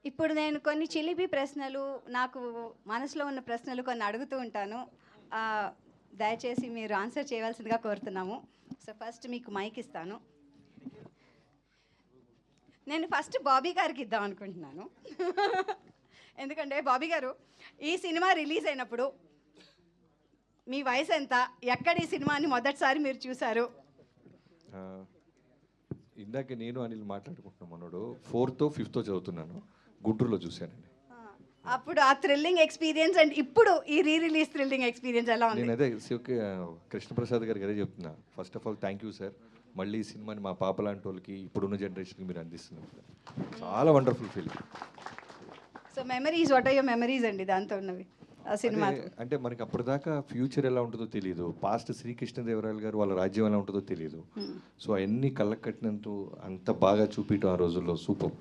ఇప్పుడు నేను కొన్ని చిలిపి ప్రశ్నలు, నాకు మనసులో ఉన్న ప్రశ్నలు కొన్ని అడుగుతూ ఉంటాను. దయచేసి మీరు ఆన్సర్ చేయవలసిందిగా కోరుతున్నాము. సో ఫస్ట్ మీకు మైక్ ఇస్తాను. నేను ఫస్ట్ బాబీ గారికి ఇద్దాం అనుకుంటున్నాను. ఎందుకంటే బాబీ గారు, ఈ సినిమా రిలీజ్ అయినప్పుడు మీ వయసు ఎంత? ఎక్కడ ఈ సినిమాని మొదటిసారి మీరు చూశారు? ఇందాక నేను అనిల్ మాట్లాడుకుంటున్నాం మనోడు 4th 5th చదువుతున్నాను, గుంటూరులో చూశానండి. అప్పుడు ఆ థ్రిల్లింగ్ ఎక్స్పీరియన్స్ అండ్ ఇప్పుడు ఈ రీ రిలీజ్ థ్రిల్లింగ్ ఎక్స్పీరియన్స్ ఎలా ఉంది? నేను అదే కృష్ణప్రసాద్ గారికి అదే చెప్తున్నా. First of all thank you sir, మళ్ళీ ఈ సినిమాని మా పాప లాంటి వాళ్ళకి, ఇప్పుడున్న జనరేషన్కి మీరు అందిస్తున్నారు. చాలా wonderful feel. So memories, what are your memories అండి దాంతో ఉన్నవి ఆ సినిమా? అంటే మనకి అప్పటిదాకా ఫ్యూచర్ ఎలా ఉంటుందో తెలియదు, పాస్ట్ శ్రీకృష్ణదేవరాయలు గారు వాళ్ళ రాజ్యం ఎలా ఉంటుందో తెలియదు. సో అవన్నీ కళ్ళకు కట్టినంత అంత బాగా చూపించడం ఆ రోజుల్లో సూపర్.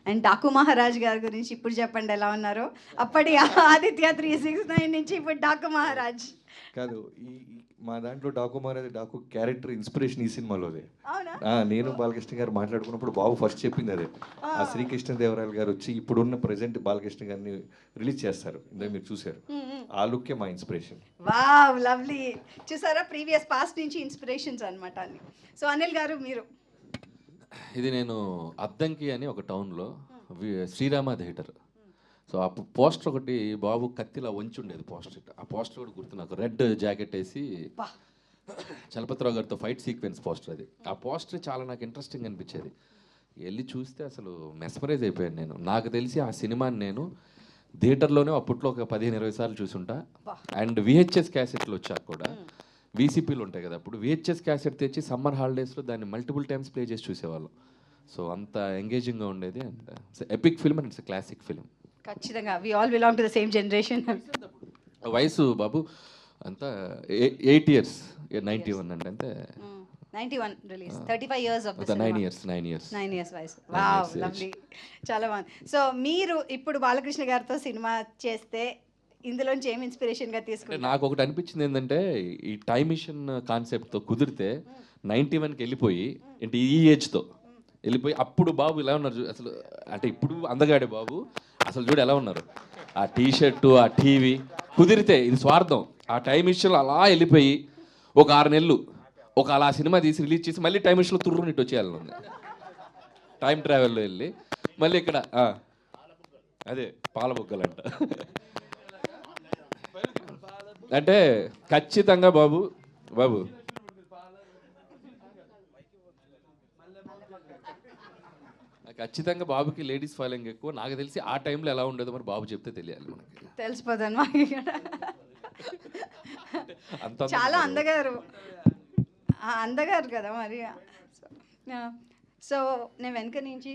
అండ్ డాకు మహారాజ్ గారి గురించి ఇప్పుడు చెప్పండి, ఎలా ఉన్నారు? అప్పటి ఆదిత్య 369 నుంచి ఇప్పుడు డాకు మహారాజ్ కాదు, ఈ మా దాంట్లో డాకు మహారాజ్ డాకు క్యారెక్టర్ ఇన్స్పిరేషన్ ఈ సినిమాలోదే. నేను బాలకృష్ణ గారు మాట్లాడుకున్నప్పుడు బాబు ఫస్ట్ చెప్పింది అదే. ఆ శ్రీకృష్ణదేవరాయలు గారు వచ్చి ఇప్పుడున్న ప్రెసెంట్ బాలకృష్ణ గారిని రిలీజ్ చేస్తారు, ఇందాక మీరు చూశారు. ఆ లుక్కే మా ఇన్స్పిరేషన్. Wow, lovely. చూసారా, ప్రీవియస్ పాస్ట్ నుంచి ఇన్స్పిరేషన్స్ అనమాట అన్ని. సో అనిల్ గారు మీరు? ఇది నేను అద్దంకి అని ఒక టౌన్లో శ్రీరామ థియేటర్. సో ఆ పోస్టర్ ఒకటి బాబు కత్తిలా వంచి ఉండేది పోస్టర్. ఆ పోస్టర్ కూడా గుర్తు నాకు, రెడ్ జాకెట్ వేసి చలపతిరావు గారితో ఫైట్ సీక్వెన్స్ పోస్టర్ అది. ఆ పోస్టర్ చాలా నాకు ఇంట్రెస్టింగ్ అనిపించేది. వెళ్ళి చూస్తే అసలు మెస్మరైజ్ అయిపోయాను నేను. నాకు తెలిసి ఆ సినిమాని నేను థియేటర్లోనే అప్పట్లో ఒక 15-20 సార్లు చూసుంటా. అండ్ విహెచ్ఎస్ క్యాసెట్లు వచ్చాక కూడా, వీసీపీలు ఉంటాయి కదా అప్పుడు, విహెచ్ఎస్ క్యాసెట్ తెచ్చి సమ్మర్ హాలిడేస్లో దాన్ని మల్టిపుల్ టైమ్స్ ప్లే చేసి చూసేవాళ్ళం. సో అంత ఎంగేజింగ్గా ఉండేది. And it's epic film and it's classic film. ఖచ్చితంగా we all belong to the same generation. వయసు బాబు అంతా 8 years, 91 అంటే అంతే. 91 రిలీజ్, 35 years ఆఫ్ దిస్ 9 years వయసు. వావ్, లవ్లీ, చాలా బాగుంది. సో మీరు ఇప్పుడు బాలకృష్ణ గారితో సినిమా చేస్తే ఇందులోంచి ఏం ఇన్స్పిరేషన్గా తీసుకుంటారు? నాకు ఒకటి అనిపించింది ఏంటంటే, ఈ టైమ్ మిషన్ కాన్సెప్ట్తో కుదిరితే 91కి వెళ్ళిపోయి, అంటే ఈ ఏజ్తో వెళ్ళిపోయి అప్పుడు బాబు ఇలా ఉన్నారు అసలు. అంటే ఇప్పుడు అందగాడే బాబు, అసలు చూడు ఎలా ఉన్నారు. ఆ టీషర్టు, ఆ టీవీ కుదిరితే, ఇది స్వార్థం. ఆ టైం మిషన్లో అలా వెళ్ళిపోయి ఒక 6 నెలలు ఒక అలా సినిమా తీసి రిలీజ్ చేసి మళ్ళీ టైం మిషన్లో తుర్రుని ఇటు వచ్చేయాలని, టైం ట్రావెల్లో వెళ్ళి మళ్ళీ ఇక్కడ అదే పాలబొగ్గలంట. అంటే ఖచ్చితంగా బాబు ఖచ్చితంగా బాబుకి లేడీస్ ఫాలోయింగ్ ఎక్కువ. నాకు తెలిసి ఆ టైంలో ఎలా ఉండేదో మరి బాబు చెప్తే తెలియాలి మనకి. తెలిసిపోతాను. చాలా అందగారు అందగారు కదా మరి. సో నేను వెనక నుంచి